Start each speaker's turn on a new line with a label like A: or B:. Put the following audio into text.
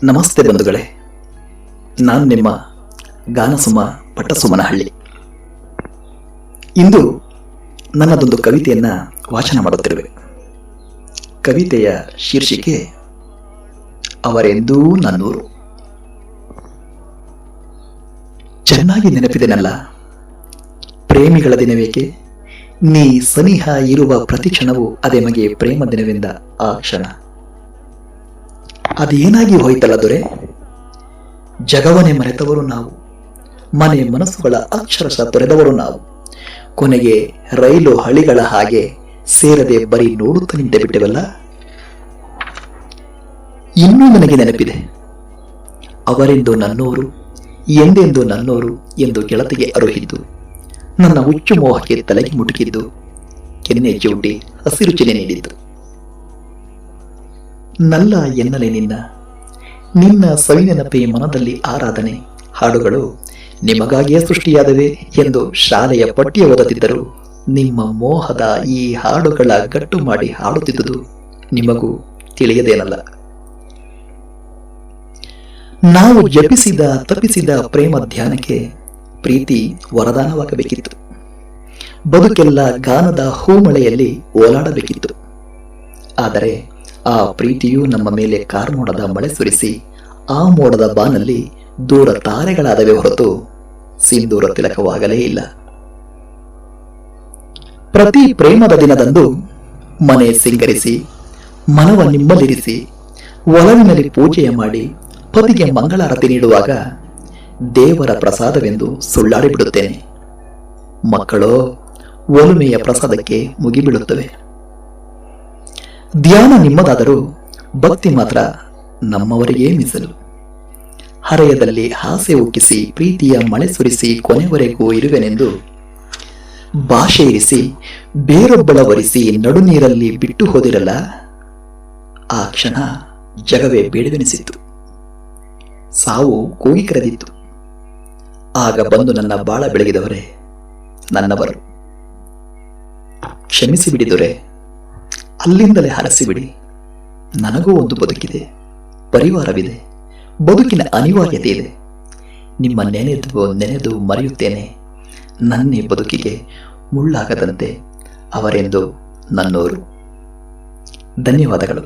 A: ನಮಸ್ತೆ ಬಂಧುಗಳೇ, ನಾನು ನಿಮ್ಮ ಗಾನಸುಮ ಪಟ್ಟಸುಮನಹಳ್ಳಿ. ಇಂದು ನನ್ನದೊಂದು ಕವಿತೆಯನ್ನು ವಾಚನ ಮಾಡುತ್ತಿರುವೆ. ಕವಿತೆಯ ಶೀರ್ಷಿಕೆ ಅವರೆಂದೂ ನನ್ನೂರು. ಚೆನ್ನಾಗಿ ನೆನಪಿದೆನಲ್ಲ, ಪ್ರೇಮಿಗಳ ದಿನವೇಕೆ, ನೀ ಸನಿಹ ಇರುವ ಪ್ರತಿ ಕ್ಷಣವು ಅದೆಮಗೆ ಪ್ರೇಮ ದಿನವೆಂದ ಆ ಕ್ಷಣ. ಅದೇನಾಗಿ ಹೋಯ್ತಲ್ಲ ದೊರೆ, ಜಗವನ್ನೇ ಮರೆತವರು ನಾವು, ಮನೆ ಮನಸ್ಸುಗಳ ಅಕ್ಷರಶಃ ತೊರೆದವರು ನಾವು. ಕೊನೆಗೆ ರೈಲು ಹಳಿಗಳ ಹಾಗೆ ಸೇರದೆ ಬರೀ ನೋಡುತ್ತಾ ನಿಂತೆ ಬಿಟ್ಟೆವಲ್ಲ. ಇನ್ನೂ ನನಗೆ ನೆನಪಿದೆ, ಅವರೆಂದು ನನ್ನೋರು, ಎಂದೆಂದು ನನ್ನೋರು ಎಂದು ಗೆಳತಿಗೆ ಅರುಹಿದ್ದು, ನನ್ನ ಹುಚ್ಚು ಮೋಹಕ್ಕೆ ತಲೆಗೆ ಮುಟುಕಿದ್ದು, ಕೆನ್ನೆ ಚೂಟಿ ಹಸಿರು ಚಿನೆ ನೀಡಿದ್ದು. ನಲ್ಲ ಎನ್ನಲೆ ನಿನ್ನ ಸವಿನೆನಪೆ ಮನದಲ್ಲಿ ಆರಾಧನೆ, ಹಾಡುಗಳು ನಿಮಗಾಗಿಯೇ ಸೃಷ್ಟಿಯಾದವೆ ಎಂದು ಶಾಲೆಯ ಪಠ್ಯ ಓದುತ್ತಿದ್ದರು. ನಿಮ್ಮ ಮೋಹದ ಈ ಹಾಡುಗಳ ಗಟ್ಟು ಮಾಡಿ ಹಾಡುತ್ತಿದ್ದುದು ನಿಮಗೂ ತಿಳಿಯದೇನಲ್ಲ. ನಾವು ಜಪಿಸಿದ ತಪಿಸಿದ ಪ್ರೇಮ ಧ್ಯಾನಕ್ಕೆ ಪ್ರೀತಿ ವರದಾನವಾಗಬೇಕಿತ್ತು. ಬದುಕೆಲ್ಲ ಗಾನದ ಹೂಮಳೆಯಲ್ಲಿ ಓಲಾಡಬೇಕಿತ್ತು. ಆದರೆ ಆ ಪ್ರೀತಿಯು ನಮ್ಮ ಮೇಲೆ ಕಾರ್ಮೋಡದ ಮಳೆ ಸುರಿಸಿ ಆ ಮೋಡದ ಬಾನಲ್ಲಿ ದೂರ ತಾರೆಗಳಾದವೇ ಹೊರತು ಸಿಂಧೂರ ತಿಲಕವಾಗಲೇ ಇಲ್ಲ. ಪ್ರತಿ ಪ್ರೇಮದ ದಿನದಂದು ಮನೆ ಸಿಂಗರಿಸಿ, ಮನವ ನಿಮ್ಮಲ್ಲಿರಿಸಿ, ಒಲವಿನಲ್ಲಿ ಪೂಜೆಯ ಮಾಡಿ ಪತಿಗೆ ಮಂಗಳಾರತಿ ನೀಡುವಾಗ ದೇವರ ಪ್ರಸಾದವೆಂದು ಸುಳ್ಳಾಡಿಬಿಡುತ್ತೇನೆ. ಮಕ್ಕಳು ಒಲುಮೆಯ ಪ್ರಸಾದಕ್ಕೆ ಮುಗಿಬೀಳುತ್ತವೆ. ಧ್ಯಾನ ನಿಮ್ಮದಾದರೂ ಭಕ್ತಿ ಮಾತ್ರ ನಮ್ಮವರಿಗೇ ಮೀಸಲು. ಹರೆಯದಲ್ಲಿ ಹಾಸೆ ಉಕ್ಕಿಸಿ ಪ್ರೀತಿಯ ಮಳೆ ಸುರಿಸಿ ಕೊನೆವರೆಗೂ ಇರುವೆನೆಂದು ಭಾಷೆ ಇರಿಸಿ ಬೇರೊಬ್ಬಳ ವರಿಸಿ ನಡು ನೀರಲ್ಲಿ ಬಿಟ್ಟು ಹೋದಿರಲ್ಲ. ಆ ಕ್ಷಣ ಜಗವೇ ಬೇಡವೆನಿಸಿತ್ತು, ಸಾವು ಕೂಗಿ ಕರೆದಿತ್ತು. ಆಗ ಬಂದು ನನ್ನ ಬಾಳ ಬೆಳಗಿದವರೇ ನನ್ನವರು. ಕ್ಷಮಿಸಿ ಬಿಡಿದೊರೆ, ಅಲ್ಲಿಂದಲೇ ಹರಸಿಬಿಡಿ. ನನಗೂ ಒಂದು ಬದುಕಿದೆ, ಪರಿವಾರವಿದೆ, ಬದುಕಿನ ಅನಿವಾರ್ಯತೆ ಇದೆ. ನಿಮ್ಮ ನೆನೆದು ಮರೆಯುತ್ತೇನೆ. ನನ್ನೇ ಬದುಕಿಗೆ ಮುಳ್ಳಾಗದಂತೆ ಅವರೆಂದು ನನ್ನೋರು. ಧನ್ಯವಾದಗಳು.